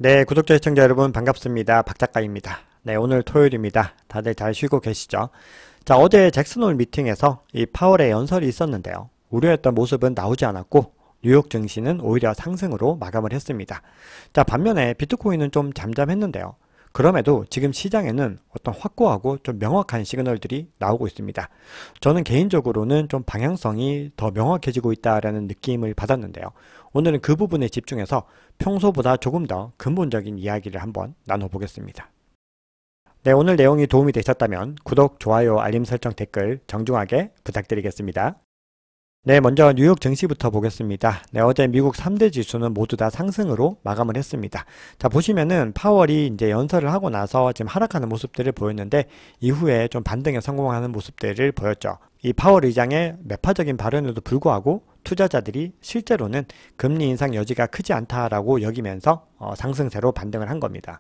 네, 구독자 시청자 여러분 반갑습니다. 박작가입니다. 네, 오늘 토요일입니다. 다들 잘 쉬고 계시죠? 자, 어제 잭슨홀 미팅에서 이 파월의 연설이 있었는데요. 우려했던 모습은 나오지 않았고 뉴욕 증시는 오히려 상승으로 마감을 했습니다. 자, 반면에 비트코인은 좀 잠잠했는데요. 그럼에도 지금 시장에는 어떤 확고하고 좀 명확한 시그널들이 나오고 있습니다. 저는 개인적으로는 좀 방향성이 더 명확해지고 있다라는 느낌을 받았는데요. 오늘은 그 부분에 집중해서 평소보다 조금 더 근본적인 이야기를 한번 나눠보겠습니다. 네, 오늘 내용이 도움이 되셨다면 구독, 좋아요, 알림 설정, 댓글 정중하게 부탁드리겠습니다. 네, 먼저 뉴욕 증시부터 보겠습니다. 네, 어제 미국 3대 지수는 모두 다 상승으로 마감을 했습니다. 자, 보시면은 파월이 이제 연설을 하고 나서 지금 하락하는 모습들을 보였는데 이후에 좀 반등에 성공하는 모습들을 보였죠. 이 파월 의장의 매파적인 발언에도 불구하고 투자자들이 실제로는 금리 인상 여지가 크지 않다라고 여기면서 상승세로 반등을 한 겁니다.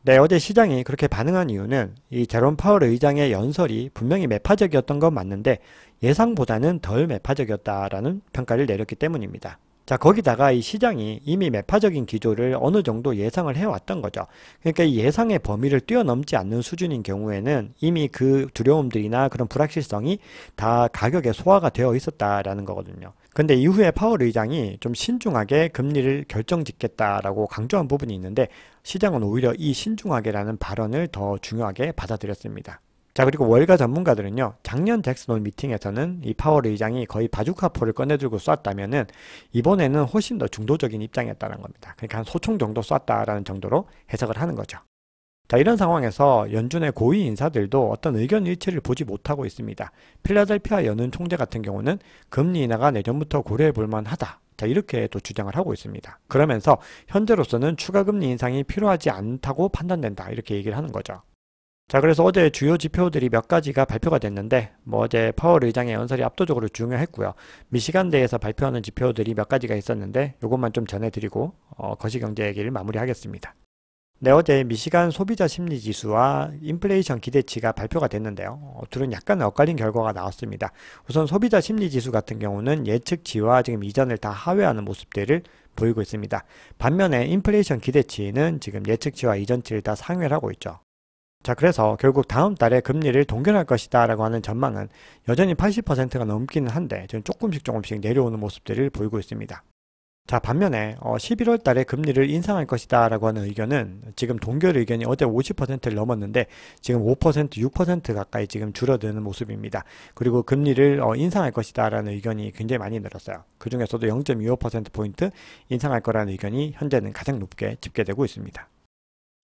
네, 어제 시장이 그렇게 반응한 이유는 이 제롬 파월 의장의 연설이 분명히 매파적이었던 건 맞는데 예상보다는 덜 매파적이었다라는 평가를 내렸기 때문입니다. 자, 거기다가 이 시장이 이미 매파적인 기조를 어느 정도 예상을 해왔던 거죠. 그러니까 이 예상의 범위를 뛰어넘지 않는 수준인 경우에는 이미 그 두려움들이나 그런 불확실성이 다 가격에 소화가 되어 있었다라는 거거든요. 근데 이후에 파월 의장이 좀 신중하게 금리를 결정짓겠다라고 강조한 부분이 있는데 시장은 오히려 이 신중하게라는 발언을 더 중요하게 받아들였습니다. 자, 그리고 월가 전문가들은요, 작년 잭슨홀 미팅에서는 이 파월 의장이 거의 바주카포를 꺼내들고 쐈다면은 이번에는 훨씬 더 중도적인 입장이었다는 겁니다. 그러니까 한 소총 정도 쐈다라는 정도로 해석을 하는 거죠. 자, 이런 상황에서 연준의 고위 인사들도 어떤 의견 일치를 보지 못하고 있습니다. 필라델피아 연은 총재 같은 경우는 금리 인하가 내년부터 고려해 볼 만하다. 자, 이렇게 또 주장을 하고 있습니다. 그러면서 현재로서는 추가 금리 인상이 필요하지 않다고 판단된다. 이렇게 얘기를 하는 거죠. 자, 그래서 어제 주요 지표들이 몇 가지가 발표가 됐는데 어제 파월 의장의 연설이 압도적으로 중요했고요. 미시간대에서 발표하는 지표들이 몇 가지가 있었는데 이것만 좀 전해드리고 거시경제 얘기를 마무리하겠습니다. 네, 어제 미시간 소비자 심리 지수와 인플레이션 기대치가 발표가 됐는데요. 둘은 약간 엇갈린 결과가 나왔습니다. 우선 소비자 심리 지수 같은 경우는 예측치와 지금 이전을 다 하회하는 모습들을 보이고 있습니다. 반면에 인플레이션 기대치는 지금 예측치와 이전치를 다 상회를 하고 있죠. 자, 그래서 결국 다음 달에 금리를 동결할 것이다 라고 하는 전망은 여전히 80%가 넘기는 한데 지금 조금씩 내려오는 모습들을 보이고 있습니다. 자, 반면에 11월 달에 금리를 인상할 것이다 라고 하는 의견은 지금 동결 의견이 어제 50%를 넘었는데 지금 5%, 6% 가까이 지금 줄어드는 모습입니다. 그리고 금리를 인상할 것이다 라는 의견이 굉장히 많이 늘었어요. 그 중에서도 0.25%포인트 인상할 거라는 의견이 현재는 가장 높게 집계되고 있습니다.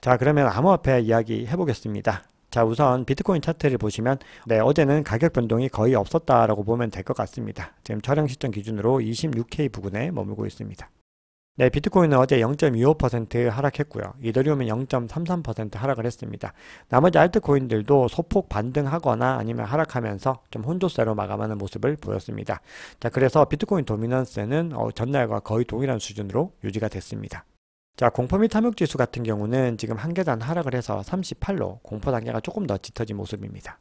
자, 그러면 암호화폐 이야기 해보겠습니다. 자, 우선 비트코인 차트를 보시면 네, 어제는 가격 변동이 거의 없었다라고 보면 될 것 같습니다. 지금 촬영 시점 기준으로 26K 부근에 머물고 있습니다. 네, 비트코인은 어제 0.25% 하락했고요. 이더리움은 0.33% 하락을 했습니다. 나머지 알트코인들도 소폭 반등하거나 아니면 하락하면서 좀 혼조세로 마감하는 모습을 보였습니다. 자, 그래서 비트코인 도미넌스는 전날과 거의 동일한 수준으로 유지가 됐습니다. 자, 공포 및 탐욕 지수 같은 경우는 지금 한 계단 하락을 해서 38로 공포 단계가 조금 더 짙어진 모습입니다.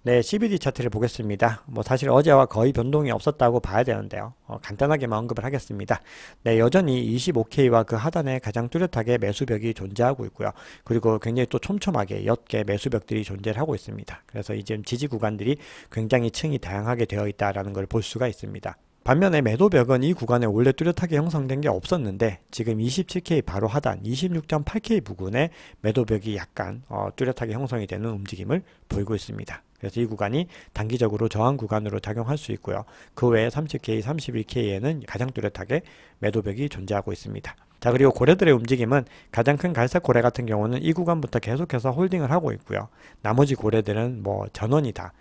네, CBD 차트를 보겠습니다. 사실 어제와 거의 변동이 없었다고 봐야 되는데요. 간단하게만 언급을 하겠습니다. 네, 여전히 25K와 그 하단에 가장 뚜렷하게 매수벽이 존재하고 있고요. 그리고 굉장히 또 촘촘하게 옅게 매수벽들이 존재를 하고 있습니다. 그래서 이제 지지 구간들이 굉장히 층이 다양하게 되어 있다는 걸 볼 수가 있습니다. 반면에 매도벽은 이 구간에 원래 뚜렷하게 형성된 게 없었는데 지금 27K 바로 하단 26.8K 부근에 매도벽이 약간 뚜렷하게 형성이 되는 움직임을 보이고 있습니다. 그래서 이 구간이 단기적으로 저항 구간으로 작용할 수 있고요. 그 외에 30K, 31K에는 가장 뚜렷하게 매도벽이 존재하고 있습니다. 자, 그리고 고래들의 움직임은 가장 큰 갈색 고래 같은 경우는 이 구간부터 계속해서 홀딩을 하고 있고요. 나머지 고래들은 전원이 다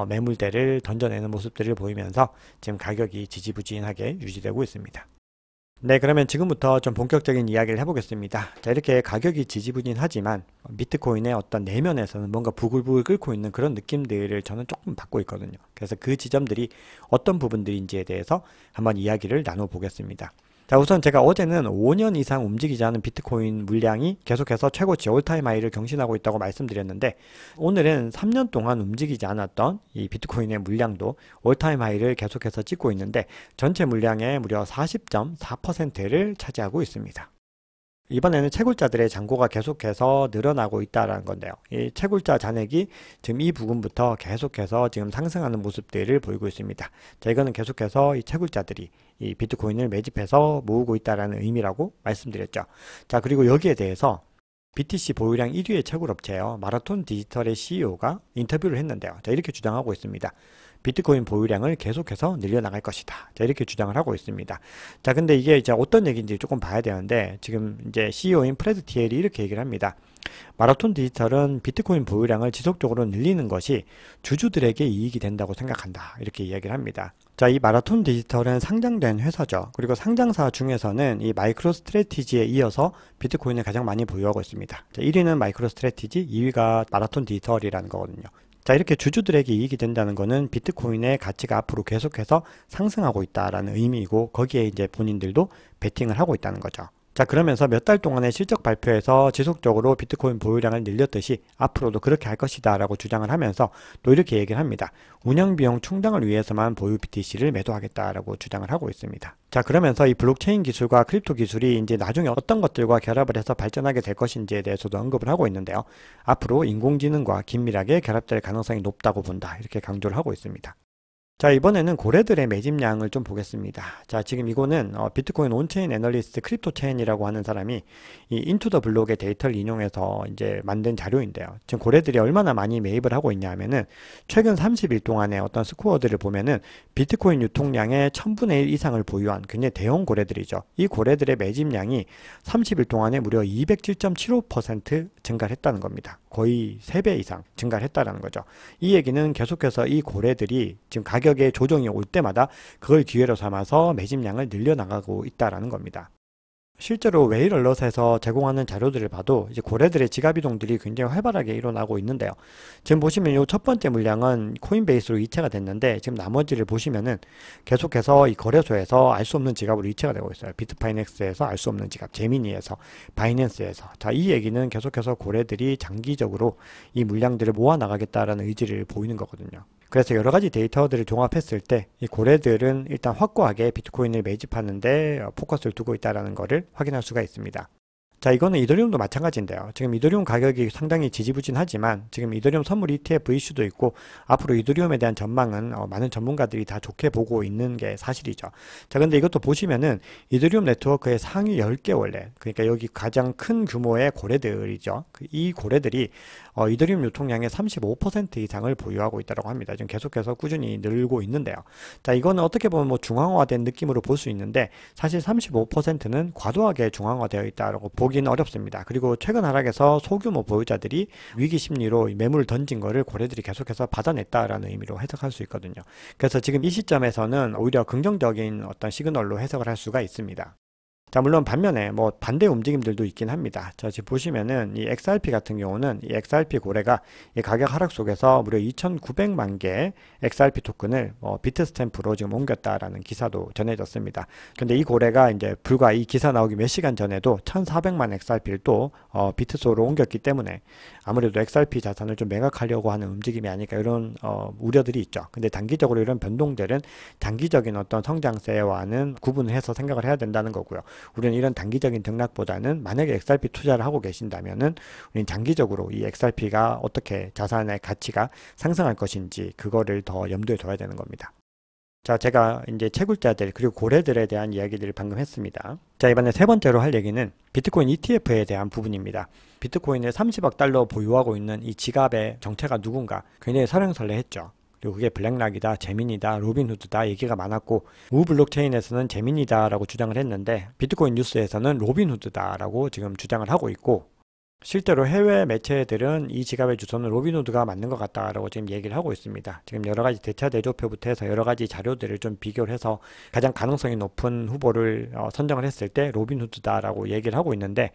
매물대를 던져내는 모습들을 보이면서 지금 가격이 지지부진하게 유지되고 있습니다. 네, 그러면 지금부터 좀 본격적인 이야기를 해보겠습니다. 자, 이렇게 가격이 지지부진하지만 비트코인의 어떤 내면에서는 뭔가 부글부글 끓고 있는 그런 느낌들을 저는 조금 받고 있거든요. 그래서 그 지점들이 어떤 부분들인지에 대해서 한번 이야기를 나눠보겠습니다. 자, 우선 제가 어제는 5년 이상 움직이지 않은 비트코인 물량이 계속해서 최고치 올타임 하이를 경신하고 있다고 말씀드렸는데 오늘은 3년 동안 움직이지 않았던 이 비트코인의 물량도 올타임 하이를 계속해서 찍고 있는데 전체 물량의 무려 40.4%를 차지하고 있습니다. 이번에는 채굴자들의 잔고가 계속해서 늘어나고 있다는 건데요. 이 채굴자 잔액이 지금 이 부분부터 계속해서 지금 상승하는 모습들을 보이고 있습니다. 자, 이거는 계속해서 이 채굴자들이 이 비트코인을 매집해서 모으고 있다는 의미라고 말씀드렸죠. 자, 그리고 여기에 대해서 BTC 보유량 1위의 채굴업체예요. 마라톤 디지털의 CEO가 인터뷰를 했는데요. 자, 이렇게 주장하고 있습니다. 비트코인 보유량을 계속해서 늘려나갈 것이다. 자, 이렇게 주장을 하고 있습니다. 자, 근데 이게 이제 어떤 얘기인지 조금 봐야 되는데, 지금 이제 CEO인 프레드 티엘이 이렇게 얘기를 합니다. 마라톤 디지털은 비트코인 보유량을 지속적으로 늘리는 것이 주주들에게 이익이 된다고 생각한다. 이렇게 이야기를 합니다. 자, 이 마라톤 디지털은 상장된 회사죠. 그리고 상장사 중에서는 이 마이크로 스트래티지에 이어서 비트코인을 가장 많이 보유하고 있습니다. 자, 1위는 마이크로 스트래티지, 2위가 마라톤 디지털이라는 거거든요. 자, 이렇게 주주들에게 이익이 된다는 것은 비트코인의 가치가 앞으로 계속해서 상승하고 있다라는 의미이고, 거기에 이제 본인들도 베팅을 하고 있다는 거죠. 자, 그러면서 몇 달 동안의 실적 발표에서 지속적으로 비트코인 보유량을 늘렸듯이 앞으로도 그렇게 할 것이다 라고 주장을 하면서 또 이렇게 얘기를 합니다. 운영비용 충당을 위해서만 보유 BTC를 매도하겠다라고 주장을 하고 있습니다. 자, 그러면서 이 블록체인 기술과 크립토 기술이 이제 나중에 어떤 것들과 결합을 해서 발전하게 될 것인지에 대해서도 언급을 하고 있는데요. 앞으로 인공지능과 긴밀하게 결합될 가능성이 높다고 본다. 이렇게 강조를 하고 있습니다. 자, 이번에는 고래들의 매집량을 좀 보겠습니다. 자, 지금 이거는 비트코인 온체인 애널리스트 크립토체인이라고 하는 사람이 이 인투 더 블록의 데이터를 인용해서 이제 만든 자료인데요. 지금 고래들이 얼마나 많이 매입을 하고 있냐 하면은 최근 30일 동안의 어떤 스코어들을 보면은 비트코인 유통량의 1000분의 1 이상을 보유한 굉장히 대형 고래들이죠. 이 고래들의 매집량이 30일 동안에 무려 207.75% 증가를 했다는 겁니다. 거의 3배 이상 증가를 했다는 거죠. 이 얘기는 계속해서 이 고래들이 지금 가격의 조정이 올 때마다 그걸 기회로 삼아서 매집량을 늘려나가고 있다는 겁니다. 실제로 웨일 얼럿에서 제공하는 자료들을 봐도 이제 고래들의 지갑 이동들이 굉장히 활발하게 일어나고 있는데요. 지금 보시면 이 첫 번째 물량은 코인베이스로 이체가 됐는데, 지금 나머지를 보시면은 계속해서 이 거래소에서 알 수 없는 지갑으로 이체가 되고 있어요. 비트파이넥스에서 알 수 없는 지갑, 제미니에서, 바이낸스에서. 자, 이 얘기는 계속해서 고래들이 장기적으로 이 물량들을 모아 나가겠다라는 의지를 보이는 거거든요. 그래서 여러 가지 데이터들을 종합했을 때 이 고래들은 일단 확고하게 비트코인을 매집하는데 포커스를 두고 있다는 것을 확인할 수가 있습니다. 자, 이거는 이더리움도 마찬가지인데요. 지금 이더리움 가격이 상당히 지지부진하지만 지금 이더리움 선물 ETF 이슈도 있고, 앞으로 이더리움에 대한 전망은 많은 전문가들이 다 좋게 보고 있는 게 사실이죠. 자, 근데 이것도 보시면은 이더리움 네트워크의 상위 10개 원래, 그러니까 여기 가장 큰 규모의 고래들이죠. 이 고래들이 이더리움 유통량의 35% 이상을 보유하고 있다고 합니다. 지금 계속해서 꾸준히 늘고 있는데요. 자, 이거는 어떻게 보면 뭐 중앙화된 느낌으로 볼 수 있는데, 사실 35%는 과도하게 중앙화되어 있다고 보기는 어렵습니다. 그리고 최근 하락에서 소규모 보유자들이 위기 심리로 매물을 던진 거를 고래들이 계속해서 받아냈다라는 의미로 해석할 수 있거든요. 그래서 지금 이 시점에서는 오히려 긍정적인 어떤 시그널로 해석을 할 수가 있습니다. 자, 물론 반면에 뭐 반대 움직임들도 있긴 합니다. 자, 지금 보시면은 이 XRP 같은 경우는 이 XRP 고래가 이 가격 하락 속에서 무려 2,900만 개의 XRP 토큰을 비트 스탬프로 지금 옮겼다라는 기사도 전해졌습니다. 근데 이 고래가 이제 불과 이 기사 나오기 몇 시간 전에도 1,400만 XRP를 또 비트소로 옮겼기 때문에 아무래도 XRP 자산을 좀 매각하려고 하는 움직임이 아닐까, 이런 우려들이 있죠. 근데 단기적으로 이런 변동들은 장기적인 어떤 성장세와는 구분을 해서 생각을 해야 된다는 거고요. 우리는 이런 단기적인 등락보다는 만약에 XRP 투자를 하고 계신다면은 우리는 장기적으로 이 XRP가 어떻게 자산의 가치가 상승할 것인지 그거를 더 염두에 둬야 되는 겁니다. 자, 제가 이제 채굴자들 그리고 고래들에 대한 이야기들을 방금 했습니다. 자, 이번에 세 번째로 할 얘기는 비트코인 ETF에 대한 부분입니다. 비트코인을 30억 달러 보유하고 있는 이 지갑의 정체가 누군가 굉장히 설렁설레했죠. 그리고 그게 블랙락이다, 제민이다, 로빈후드다 얘기가 많았고, 우 블록체인에서는 제민이다라고 주장을 했는데 비트코인 뉴스에서는 로빈후드다라고 지금 주장을 하고 있고, 실제로 해외 매체들은 이 지갑의 주소는 로빈후드가 맞는 것 같다라고 지금 얘기를 하고 있습니다. 지금 여러 가지 대차 대조표부터 해서 여러 가지 자료들을 좀 비교를 해서 가장 가능성이 높은 후보를 선정을 했을 때 로빈후드다라고 얘기를 하고 있는데,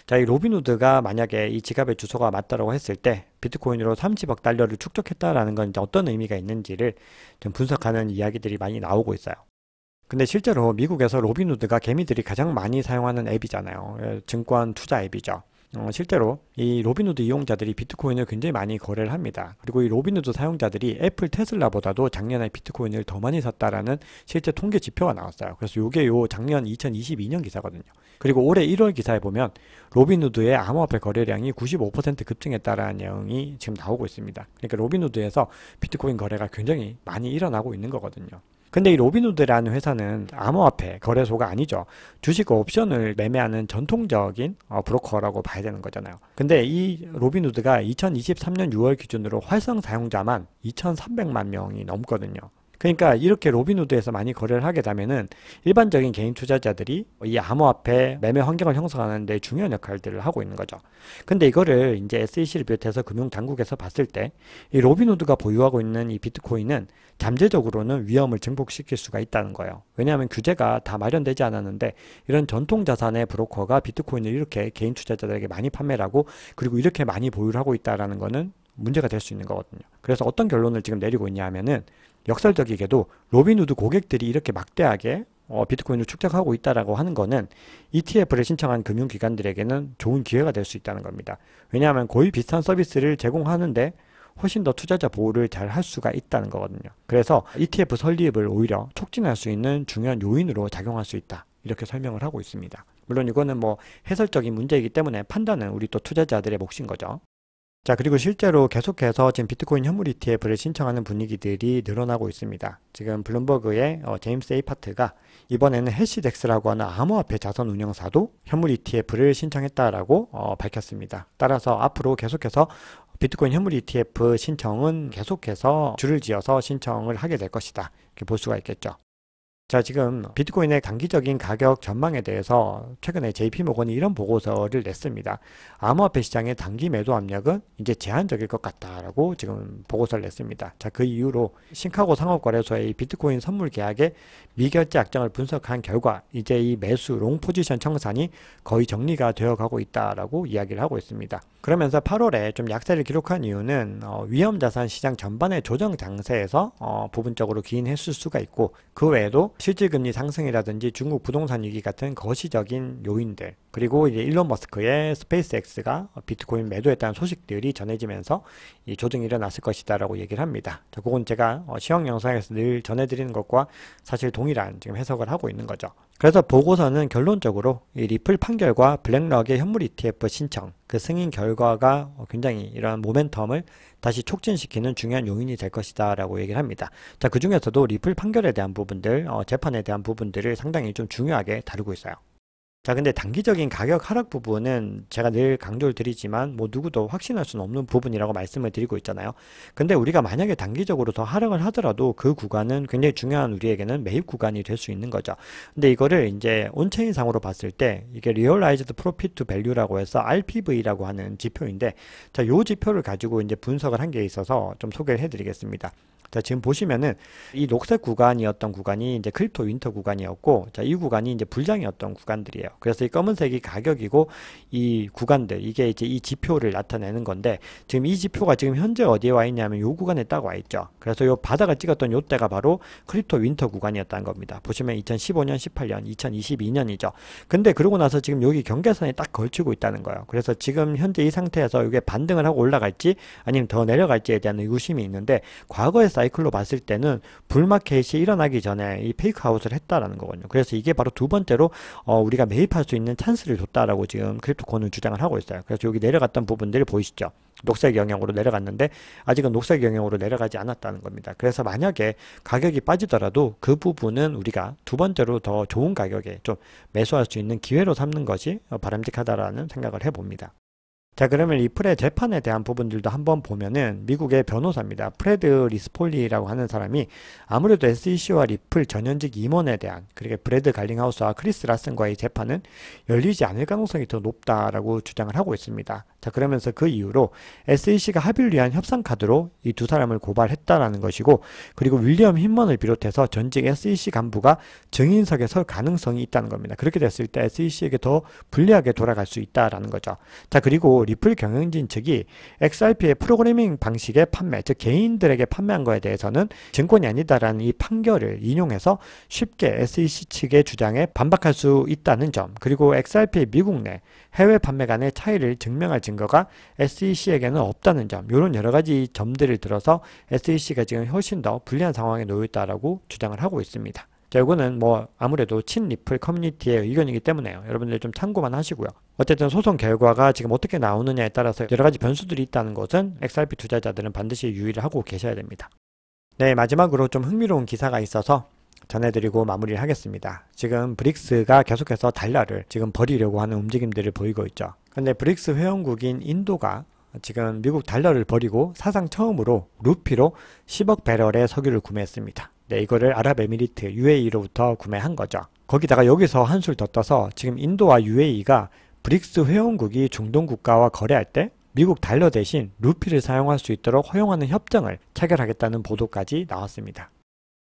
자, 이 로빈후드가 만약에 이 지갑의 주소가 맞다라고 했을 때 비트코인으로 30억 달러를 축적했다라는 건 이제 어떤 의미가 있는지를 좀 분석하는 이야기들이 많이 나오고 있어요. 근데 실제로 미국에서 로빈후드가 개미들이 가장 많이 사용하는 앱이잖아요. 증권 투자 앱이죠. 실제로 이 로빈후드 이용자들이 비트코인을 굉장히 많이 거래를 합니다. 그리고 이 로빈후드 사용자들이 애플 테슬라보다도 작년에 비트코인을 더 많이 샀다라는 실제 통계 지표가 나왔어요. 그래서 이게 요 작년 2022년 기사거든요. 그리고 올해 1월 기사에 보면 로빈후드의 암호화폐 거래량이 95% 급증했다라는 내용이 지금 나오고 있습니다. 그러니까 로빈후드에서 비트코인 거래가 굉장히 많이 일어나고 있는 거거든요. 근데 이 로빈후드라는 회사는 암호화폐 거래소가 아니죠. 주식 옵션을 매매하는 전통적인 브로커라고 봐야 되는 거잖아요. 근데 이 로빈후드가 2023년 6월 기준으로 활성 사용자만 2,300만 명이 넘거든요. 그러니까 이렇게 로빈후드에서 많이 거래를 하게 되면은 일반적인 개인 투자자들이 이 암호화폐 매매 환경을 형성하는 데 중요한 역할들을 하고 있는 거죠. 근데 이거를 이제 SEC를 비롯해서 금융당국에서 봤을 때 이 로빈후드가 보유하고 있는 이 비트코인은 잠재적으로는 위험을 증폭시킬 수가 있다는 거예요. 왜냐하면 규제가 다 마련되지 않았는데 이런 전통 자산의 브로커가 비트코인을 이렇게 개인 투자자들에게 많이 판매를 하고 그리고 이렇게 많이 보유를 하고 있다는 거는 문제가 될 수 있는 거거든요. 그래서 어떤 결론을 지금 내리고 있냐 하면은 역설적이게도 로빈후드 고객들이 이렇게 막대하게 비트코인을 축적하고 있다라고 하는 거는 ETF를 신청한 금융기관들에게는 좋은 기회가 될 수 있다는 겁니다. 왜냐하면 거의 비슷한 서비스를 제공하는데 훨씬 더 투자자 보호를 잘 할 수가 있다는 거거든요. 그래서 ETF 설립을 오히려 촉진할 수 있는 중요한 요인으로 작용할 수 있다. 이렇게 설명을 하고 있습니다. 물론 이거는 뭐 해설적인 문제이기 때문에 판단은 우리 또 투자자들의 몫인 거죠. 자, 그리고 실제로 계속해서 지금 비트코인 현물 ETF를 신청하는 분위기들이 늘어나고 있습니다. 지금 블룸버그의 제임스 에이파트가 이번에는 해시덱스라고 하는 암호화폐 자선 운영사도 현물 ETF를 신청했다라고 밝혔습니다. 따라서 앞으로 계속해서 비트코인 현물 ETF 신청은 계속해서 줄을 지어서 신청을 하게 될 것이다. 이렇게 볼 수가 있겠죠. 자, 지금 비트코인의 단기적인 가격 전망에 대해서 최근에 JP모건이 이런 보고서를 냈습니다. 암호화폐 시장의 단기 매도 압력은 이제 제한적일 것 같다라고 지금 보고서를 냈습니다. 자, 그 이후로 시카고 상업거래소의 비트코인 선물 계약의 미결제 약정을 분석한 결과 이제 이 매수 롱 포지션 청산이 거의 정리가 되어가고 있다라고 이야기를 하고 있습니다. 그러면서 8월에 좀 약세를 기록한 이유는 위험자산 시장 전반의 조정 장세에서 부분적으로 기인했을 수가 있고 그 외에도 실질금리 상승이라든지 중국 부동산 위기 같은 거시적인 요인들 그리고 이제 일론 머스크의 스페이스X가 비트코인 매도했다는 소식들이 전해지면서 이 조정이 일어났을 것이다 라고 얘기를 합니다. 자, 그건 제가 시황 영상에서 늘 전해드리는 것과 사실 동일한 지금 해석을 하고 있는 거죠. 그래서 보고서는 결론적으로 이 리플 판결과 블랙락의 현물 ETF 신청 그 승인 결과가 굉장히 이러한 모멘텀을 다시 촉진시키는 중요한 요인이 될 것이다 라고 얘기를 합니다. 자, 그 중에서도 리플 판결에 대한 부분들, 재판에 대한 부분들을 상당히 좀 중요하게 다루고 있어요. 자, 근데 단기적인 가격 하락 부분은 제가 늘 강조를 드리지만 뭐 누구도 확신할 수는 없는 부분이라고 말씀을 드리고 있잖아요. 근데 우리가 만약에 단기적으로 더 하락을 하더라도 그 구간은 굉장히 중요한 우리에게는 매입 구간이 될 수 있는 거죠. 근데 이거를 이제 온체인 상으로 봤을 때 이게 Realized Profit to Value라고 해서 RPV라고 하는 지표인데 자, 요 지표를 가지고 이제 분석을 한 게 있어서 좀 소개를 해 드리겠습니다. 자, 지금 보시면은 이 녹색 구간이었던 구간이 이제 크립토 윈터 구간이었고, 자, 이 구간이 이제 불장이었던 구간들이에요. 그래서 이 검은색이 가격이고, 이 구간들, 이게 이제 이 지표를 나타내는 건데, 지금 이 지표가 지금 현재 어디에 와 있냐면 요 구간에 딱 와 있죠. 그래서 요 바닥을 찍었던 요 때가 바로 크립토 윈터 구간이었다는 겁니다. 보시면 2015년, 18년, 2022년이죠. 근데 그러고 나서 지금 여기 경계선에 딱 걸치고 있다는 거예요. 그래서 지금 현재 이 상태에서 이게 반등을 하고 올라갈지 아니면 더 내려갈지에 대한 의구심이 있는데, 과거에 사이클로 봤을 때는 불마켓이 일어나기 전에 이 페이크아웃을 했다라는 거거든요. 그래서 이게 바로 두 번째로 우리가 매입할 수 있는 찬스를 줬다라고 지금 크립토코는 주장을 하고 있어요. 그래서 여기 내려갔던 부분들이 보이시죠? 녹색 영역으로 내려갔는데 아직은 녹색 영역으로 내려가지 않았다는 겁니다. 그래서 만약에 가격이 빠지더라도 그 부분은 우리가 두 번째로 더 좋은 가격에 좀 매수할 수 있는 기회로 삼는 것이 바람직하다라는 생각을 해봅니다. 자, 그러면 이 프레 재판에 대한 부분들도 한번 보면은 미국의 변호사입니다. 프레드 리스폴리라고 하는 사람이 아무래도 SEC와 리플 전현직 임원에 대한 그리고 브래드 갈링하우스와 크리스 라슨과의 재판은 열리지 않을 가능성이 더 높다라고 주장을 하고 있습니다. 자, 그러면서 그 이후로 SEC가 합의를 위한 협상 카드로 이 두 사람을 고발했다라는 것이고, 그리고 윌리엄 힌먼을 비롯해서 전직 SEC 간부가 증인석에 설 가능성이 있다는 겁니다. 그렇게 됐을 때 SEC에게 더 불리하게 돌아갈 수 있다라는 거죠. 자, 그리고 리플 경영진 측이 XRP의 프로그래밍 방식의 판매, 즉 개인들에게 판매한 거에 대해서는 증권이 아니다라는 이 판결을 인용해서 쉽게 SEC 측의 주장에 반박할 수 있다는 점, 그리고 XRP의 미국 내 해외 판매 간의 차이를 증명할 증거가 SEC에게는 없다는 점, 이런 여러 가지 점들을 들어서 SEC가 지금 훨씬 더 불리한 상황에 놓여 있다라고 주장을 하고 있습니다. 자, 이거는 뭐 아무래도 친리플 커뮤니티의 의견이기 때문에요. 여러분들 좀 참고만 하시고요. 어쨌든 소송 결과가 지금 어떻게 나오느냐에 따라서 여러 가지 변수들이 있다는 것은 XRP 투자자들은 반드시 유의를 하고 계셔야 됩니다. 네, 마지막으로 좀 흥미로운 기사가 있어서 전해드리고 마무리를 하겠습니다. 지금 브릭스가 계속해서 달러를 지금 버리려고 하는 움직임들을 보이고 있죠. 근데 브릭스 회원국인 인도가 지금 미국 달러를 버리고 사상 처음으로 루피로 10억 배럴의 석유를 구매했습니다. 네, 이거를 아랍에미리트 UAE로부터 구매한 거죠. 거기다가 여기서 한술 더 떠서 지금 인도와 UAE가 브릭스 회원국이 중동 국가와 거래할 때 미국 달러 대신 루피를 사용할 수 있도록 허용하는 협정을 체결하겠다는 보도까지 나왔습니다.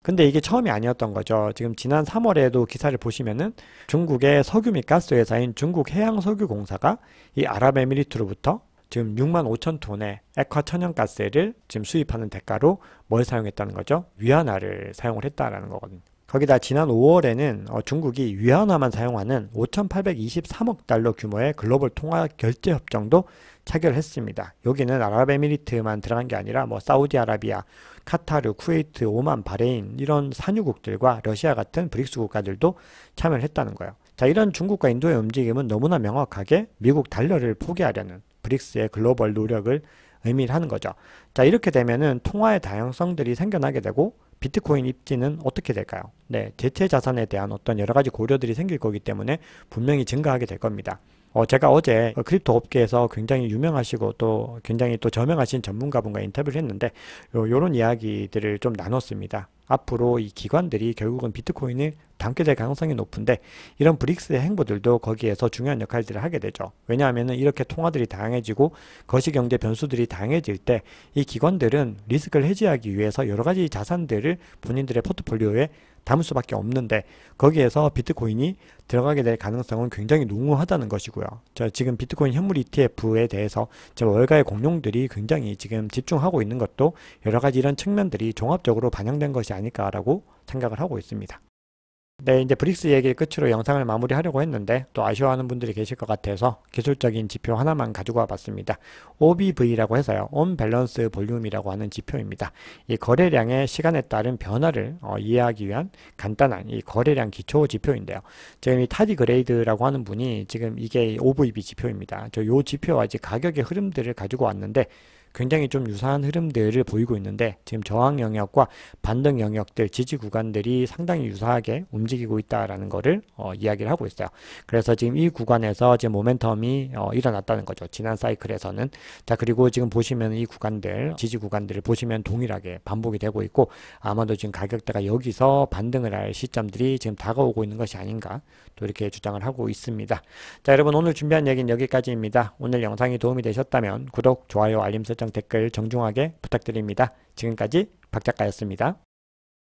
근데 이게 처음이 아니었던 거죠. 지금 지난 3월에도 기사를 보시면은 중국의 석유 및 가스 회사인 중국해양석유공사가 이 아랍에미리트로부터 지금 6만 5천 톤의 액화 천연가스를 지금 수입하는 대가로 뭘 사용했다는 거죠? 위안화를 사용을 했다라는 거거든요. 거기다 지난 5월에는 중국이 위안화만 사용하는 5,823억 달러 규모의 글로벌 통화 결제 협정도 체결했습니다. 여기는 아랍에미리트만 들어간 게 아니라 뭐 사우디아라비아, 카타르, 쿠웨이트, 오만, 바레인 이런 산유국들과 러시아 같은 브릭스 국가들도 참여를 했다는 거예요. 자, 이런 중국과 인도의 움직임은 너무나 명확하게 미국 달러를 포기하려는 브릭스의 글로벌 노력을 의미를 하는 거죠. 자, 이렇게 되면은 통화의 다양성들이 생겨나게 되고 비트코인 입지는 어떻게 될까요? 네, 대체 자산에 대한 어떤 여러 가지 고려들이 생길 거기 때문에 분명히 증가하게 될 겁니다. 제가 어제 크립토 업계에서 굉장히 유명하시고 또 굉장히 또 저명하신 전문가분과 인터뷰를 했는데 요런 이야기들을 좀 나눴습니다. 앞으로 이 기관들이 결국은 비트코인을 담게 될 가능성이 높은데 이런 브릭스의 행보들도 거기에서 중요한 역할들을 하게 되죠. 왜냐하면 이렇게 통화들이 다양해지고 거시경제 변수들이 다양해질 때 이 기관들은 리스크를 해지하기 위해서 여러 가지 자산들을 본인들의 포트폴리오에 담을 수밖에 없는데 거기에서 비트코인이 들어가게 될 가능성은 굉장히 농후하다는 것이고요. 지금 비트코인 현물 ETF에 대해서 지금 월가의 공룡들이 굉장히 지금 집중하고 있는 것도 여러 가지 이런 측면들이 종합적으로 반영된 것이 아닐까라고 생각을 하고 있습니다. 네, 이제 브릭스 얘기를 끝으로 영상을 마무리하려고 했는데 또 아쉬워하는 분들이 계실 것 같아서 기술적인 지표 하나만 가지고 와봤습니다. OBV라고 해서요, On Balance Volume이라고 하는 지표입니다. 이 거래량의 시간에 따른 변화를 이해하기 위한 간단한 이 거래량 기초 지표인데요. 지금 이 타디 그레이드라고 하는 분이 지금 이게 OVB 지표입니다. 요 지표와 이제 가격의 흐름들을 가지고 왔는데 굉장히 좀 유사한 흐름들을 보이고 있는데 지금 저항 영역과 반등 영역들, 지지 구간들이 상당히 유사하게 움직이고 있다라는 거를 이야기를 하고 있어요. 그래서 지금 이 구간에서 지금 모멘텀이 일어났다는 거죠. 지난 사이클에서는. 자, 그리고 지금 보시면 이 구간들, 지지 구간들을 보시면 동일하게 반복이 되고 있고 아마도 지금 가격대가 여기서 반등을 할 시점들이 지금 다가오고 있는 것이 아닌가 또 이렇게 주장을 하고 있습니다. 자, 여러분 오늘 준비한 얘기는 여기까지입니다. 오늘 영상이 도움이 되셨다면 구독, 좋아요, 알림 설정, 댓글 정중하게 부탁드립니다. 지금까지 박 작가였습니다.